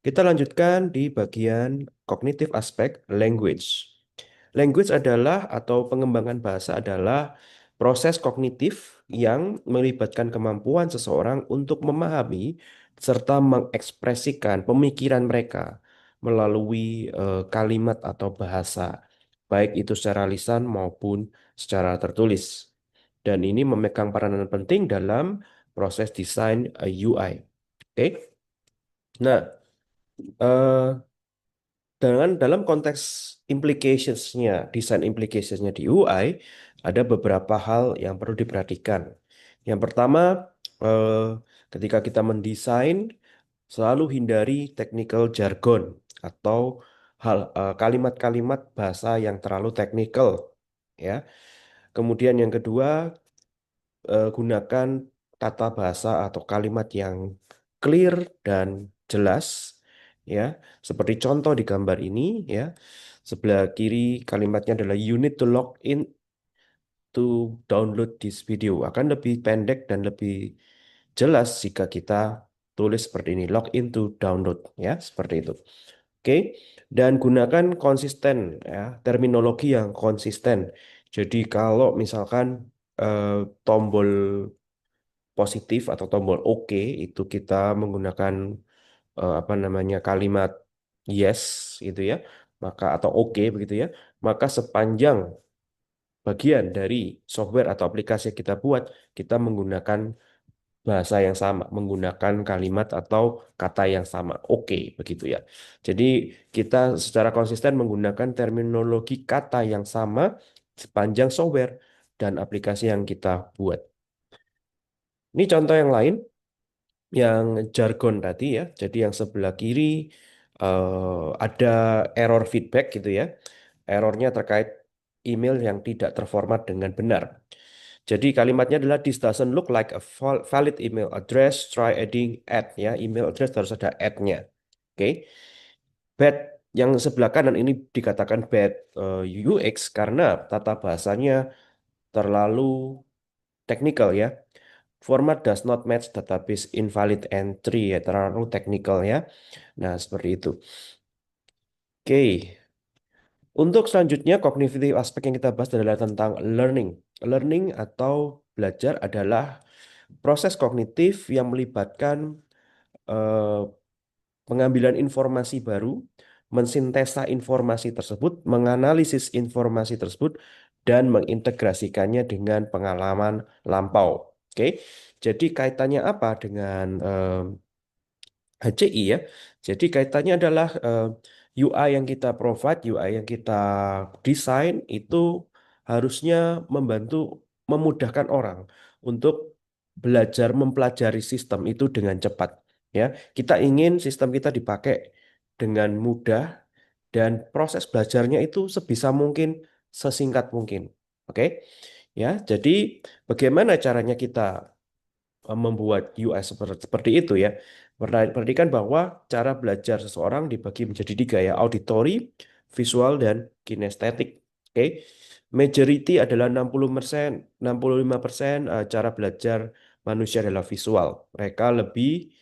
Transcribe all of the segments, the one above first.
Kita lanjutkan di bagian kognitif aspek language. Language adalah atau pengembangan bahasa adalah proses kognitif yang melibatkan kemampuan seseorang untuk memahami serta mengekspresikan pemikiran mereka melalui kalimat atau bahasa, baik itu secara lisan maupun secara tertulis. Dan ini memegang peranan penting dalam proses desain UI. Oke. Nah, eh, dengan dalam konteks implicationsnya, desain implicationsnya di UI, ada beberapa hal yang perlu diperhatikan. Yang pertama, eh, ketika kita mendesain, selalu hindari technical jargon atau kalimat-kalimat bahasa yang terlalu teknikal, ya. Kemudian yang kedua, gunakan tata bahasa atau kalimat yang clear dan jelas, ya, seperti contoh di gambar ini, ya. Sebelah kiri kalimatnya adalah "you need to log in to download this video", akan lebih pendek dan lebih jelas jika kita tulis seperti ini, "log in to download", ya, seperti itu. Oke, dan gunakan konsisten, ya, terminologi yang konsisten. Jadi kalau misalkan eh, tombol positif atau tombol OK itu kita menggunakan apa namanya kalimat yes gitu ya, maka atau OK begitu ya, maka sepanjang bagian dari software atau aplikasi yang kita buat, kita menggunakan bahasa yang sama, menggunakan kalimat atau kata yang sama, oke, begitu ya. Jadi kita secara konsisten menggunakan terminologi kata yang sama sepanjang software dan aplikasi yang kita buat. Ini contoh yang lain, yang jargon tadi ya. Jadi yang sebelah kiri ada error feedback gitu ya. Errornya terkait email yang tidak terformat dengan benar. Jadi kalimatnya adalah "this doesn't look like a valid email address. Try adding add", ya. Email address harus ada add-nya. Oke. Bad yang sebelah kanan ini dikatakan bad UX karena tata bahasanya terlalu teknikal ya. Format does not match database invalid entry, ya, terlalu teknikal ya. Nah, seperti itu. Oke. Untuk selanjutnya, kognitif aspek yang kita bahas adalah tentang learning. Learning atau belajar adalah proses kognitif yang melibatkan eh, pengambilan informasi baru, mensintesa informasi tersebut, menganalisis informasi tersebut, dan mengintegrasikannya dengan pengalaman lampau. Oke, jadi kaitannya apa dengan HCI ya? Jadi kaitannya adalah UI yang kita provide, UI yang kita desain itu harusnya membantu memudahkan orang untuk belajar mempelajari sistem itu dengan cepat. Ya, kita ingin sistem kita dipakai dengan mudah dan proses belajarnya itu sebisa mungkin sesingkat mungkin. Oke, ya. Jadi bagaimana caranya kita membuat UI seperti itu ya. Perhatikan bahwa cara belajar seseorang dibagi menjadi tiga ya, auditory, visual, dan kinestetik. Oke. Majority adalah 60%, 65% cara belajar manusia adalah visual. Mereka lebih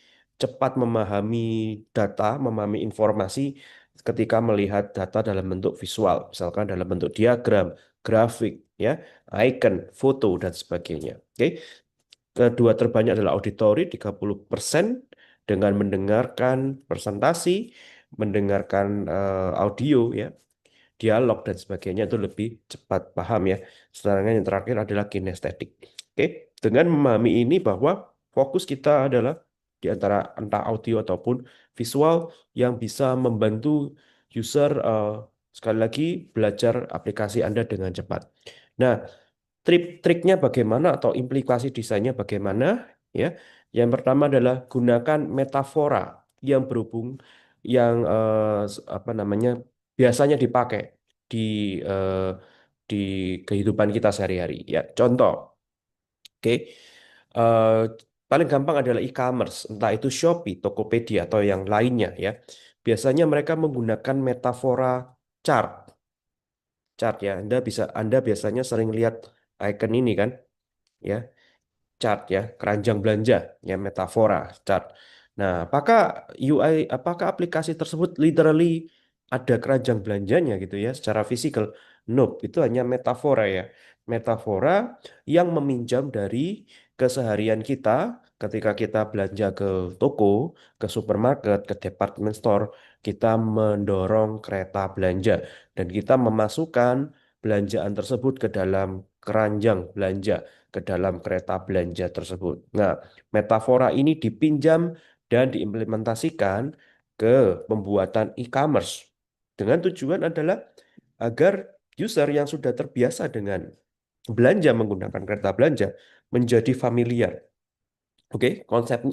cepat memahami data, memahami informasi ketika melihat data dalam bentuk visual, misalkan dalam bentuk diagram, grafik, ya, icon, foto, dan sebagainya. Oke. Kedua terbanyak adalah auditori 30% dengan mendengarkan presentasi, mendengarkan audio ya, dialog dan sebagainya itu lebih cepat paham ya. Sedangkan yang terakhir adalah kinestetik. Oke, dengan memahami ini bahwa fokus kita adalah di antara entah audio ataupun visual yang bisa membantu user sekali lagi belajar aplikasi Anda dengan cepat. Nah, triknya bagaimana atau implikasi desainnya bagaimana ya? Yang pertama adalah gunakan metafora yang berhubung yang apa namanya biasanya dipakai di eh, di kehidupan kita sehari-hari ya. Contoh, oke, eh, paling gampang adalah e-commerce, entah itu Shopee, Tokopedia atau yang lainnya ya. Biasanya mereka menggunakan metafora chart, ya. Anda biasanya sering lihat icon ini kan, ya, chart ya, keranjang belanja ya, metafora chart. Nah, apakah aplikasi tersebut literally ada keranjang belanjanya gitu ya secara fisikal? Nope, itu hanya metafora ya. Metafora yang meminjam dari keseharian kita ketika kita belanja ke toko, ke supermarket, ke department store, kita mendorong kereta belanja dan kita memasukkan belanjaan tersebut ke dalam keranjang belanja, ke dalam kereta belanja tersebut. Nah, metafora ini dipinjam dan diimplementasikan ke pembuatan e-commerce dengan tujuan adalah agar user yang sudah terbiasa dengan belanja menggunakan kereta belanja menjadi familiar. Oke,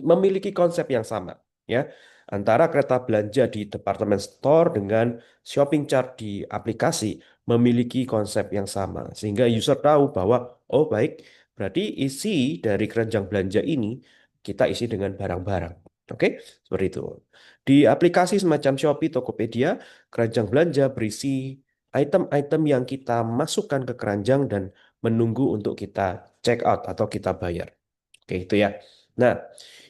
memiliki konsep yang sama ya antara kereta belanja di department store dengan shopping cart di aplikasi memiliki konsep yang sama sehingga user tahu bahwa oh baik berarti isi dari keranjang belanja ini kita isi dengan barang-barang. Oke, seperti itu. Di aplikasi semacam Shopee, Tokopedia, keranjang belanja berisi item-item yang kita masukkan ke keranjang dan menunggu untuk kita check out atau kita bayar. Oke, itu ya. Nah,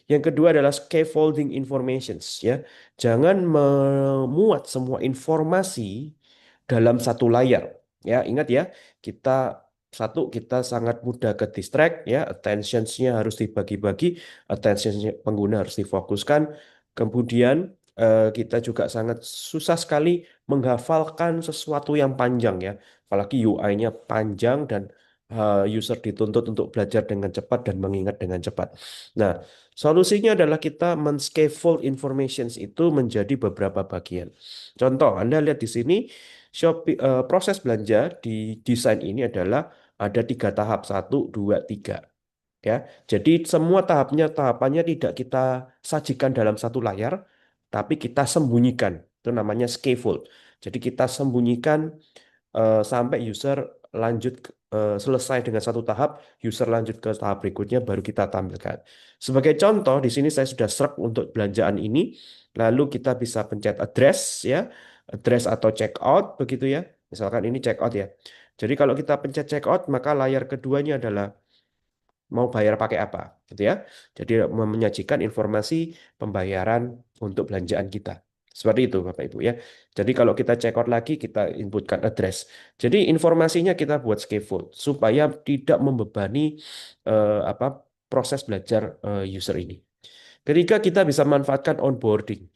yang kedua adalah scaffolding informations ya. Jangan memuat semua informasi dalam satu layar. Ya, ingat ya, kita kita sangat mudah ke distract ya, attention-nya harus dibagi-bagi, attention pengguna harus difokuskan. Kemudian kita juga sangat susah sekali menghafalkan sesuatu yang panjang ya, apalagi UI-nya panjang dan user dituntut untuk belajar dengan cepat dan mengingat dengan cepat. Nah, solusinya adalah kita men-scaffold informations itu menjadi beberapa bagian. Contoh, Anda lihat di sini, proses belanja di desain ini adalah ada 3 tahap, 1, 2, 3. Ya, jadi semua tahapannya tidak kita sajikan dalam satu layar, tapi kita sembunyikan. Itu namanya scaffold. Jadi kita sembunyikan sampai user selesai dengan satu tahap, user lanjut ke tahap berikutnya baru kita tampilkan. Sebagai contoh, di sini saya sudah serap untuk belanjaan ini, lalu kita bisa pencet address ya, address atau check out begitu ya. Misalkan ini check out ya. Jadi kalau kita pencet check out, maka layar keduanya adalah mau bayar pakai apa, gitu ya. Jadi menyajikan informasi pembayaran untuk belanjaan kita. Seperti itu Bapak Ibu ya. Jadi kalau kita check out lagi kita inputkan address. Jadi informasinya kita buat scaffold supaya tidak membebani apa proses belajar user ini. Ketiga kita bisa manfaatkan onboarding.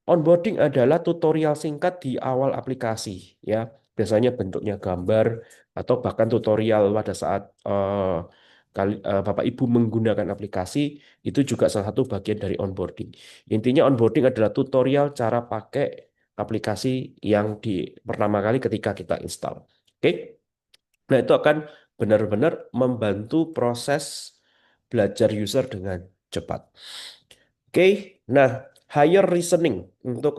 Onboarding adalah tutorial singkat di awal aplikasi, ya. Biasanya bentuknya gambar atau bahkan tutorial pada saat Bapak Ibu menggunakan aplikasi itu juga salah satu bagian dari onboarding. Intinya onboarding adalah tutorial cara pakai aplikasi yang di pertama kali ketika kita install. Oke. Nah, itu akan benar-benar membantu proses belajar user dengan cepat. Oke, nah higher reasoning untuk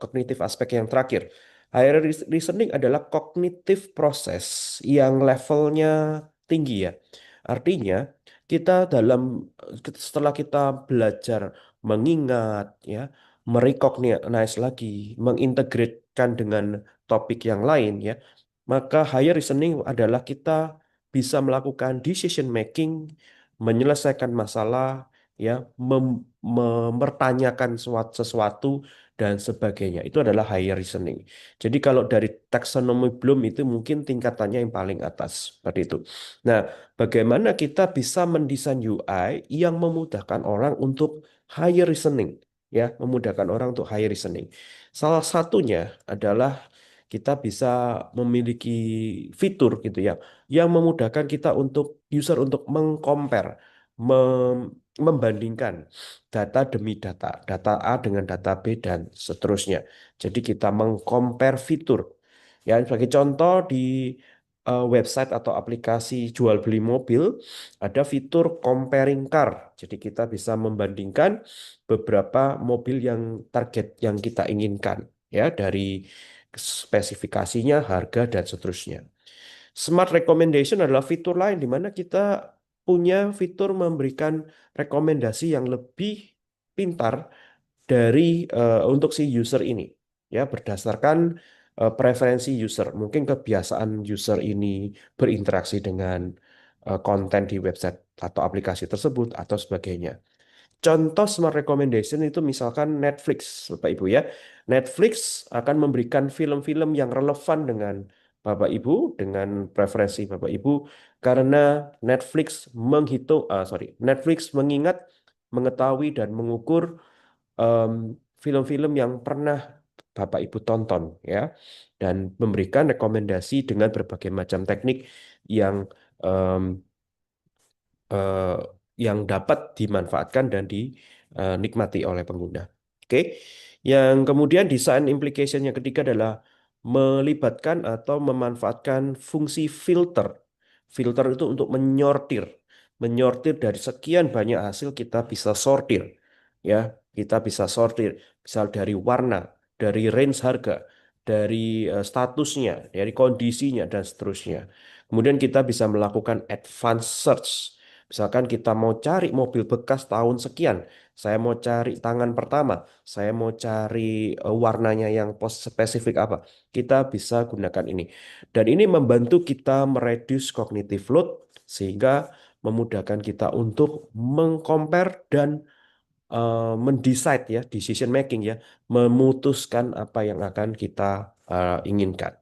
kognitif aspek yang terakhir. Higher reasoning adalah kognitif proses yang levelnya tinggi ya. Artinya kita setelah kita belajar mengingat ya, merecognize lagi, mengintegrasikan dengan topik yang lain ya, maka higher reasoning adalah kita bisa melakukan decision making, menyelesaikan masalah ya, mempertanyakan sesuatu dan sebagainya. Itu adalah higher reasoning. Jadi kalau dari taksonomi Bloom itu mungkin tingkatannya yang paling atas seperti itu. Nah, bagaimana kita bisa mendesain UI yang memudahkan orang untuk higher reasoning ya, memudahkan orang untuk higher reasoning. Salah satunya adalah kita bisa memiliki fitur gitu ya yang memudahkan kita untuk user untuk mengcompare, membandingkan data demi data, data A dengan data B dan seterusnya. Jadi kita mengcompare fitur. Ya, sebagai contoh di website atau aplikasi jual beli mobil ada fitur comparing car. Jadi kita bisa membandingkan beberapa mobil yang target yang kita inginkan ya dari spesifikasinya, harga dan seterusnya. Smart recommendation adalah fitur lain di mana kita punya fitur memberikan rekomendasi yang lebih pintar dari untuk si user ini ya berdasarkan preferensi user, mungkin kebiasaan user ini berinteraksi dengan konten di website atau aplikasi tersebut atau sebagainya. Contoh smart recommendation itu misalkan Netflix, Bapak Ibu ya. Netflix akan memberikan film-film yang relevan dengan Bapak Ibu, dengan preferensi Bapak Ibu, karena Netflix Netflix mengingat, mengetahui dan mengukur em, film-film yang pernah Bapak Ibu tonton ya, dan memberikan rekomendasi dengan berbagai macam teknik yang em, eh, yang dapat dimanfaatkan dan dinikmati oleh pengguna. Oke, yang kemudian design implication yang ketiga adalah melibatkan atau memanfaatkan fungsi filter. Filter itu untuk menyortir, menyortir dari sekian banyak hasil kita bisa sortir, ya, kita bisa sortir, misal dari warna, dari range harga, dari statusnya, dari kondisinya dan seterusnya. Kemudian kita bisa melakukan advanced search. Misalkan kita mau cari mobil bekas tahun sekian, saya mau cari tangan pertama, saya mau cari warnanya yang spesifik apa, kita bisa gunakan ini. Dan ini membantu kita mereduce cognitive load sehingga memudahkan kita untuk mengcompare dan mendesain ya, decision making ya, memutuskan apa yang akan kita inginkan.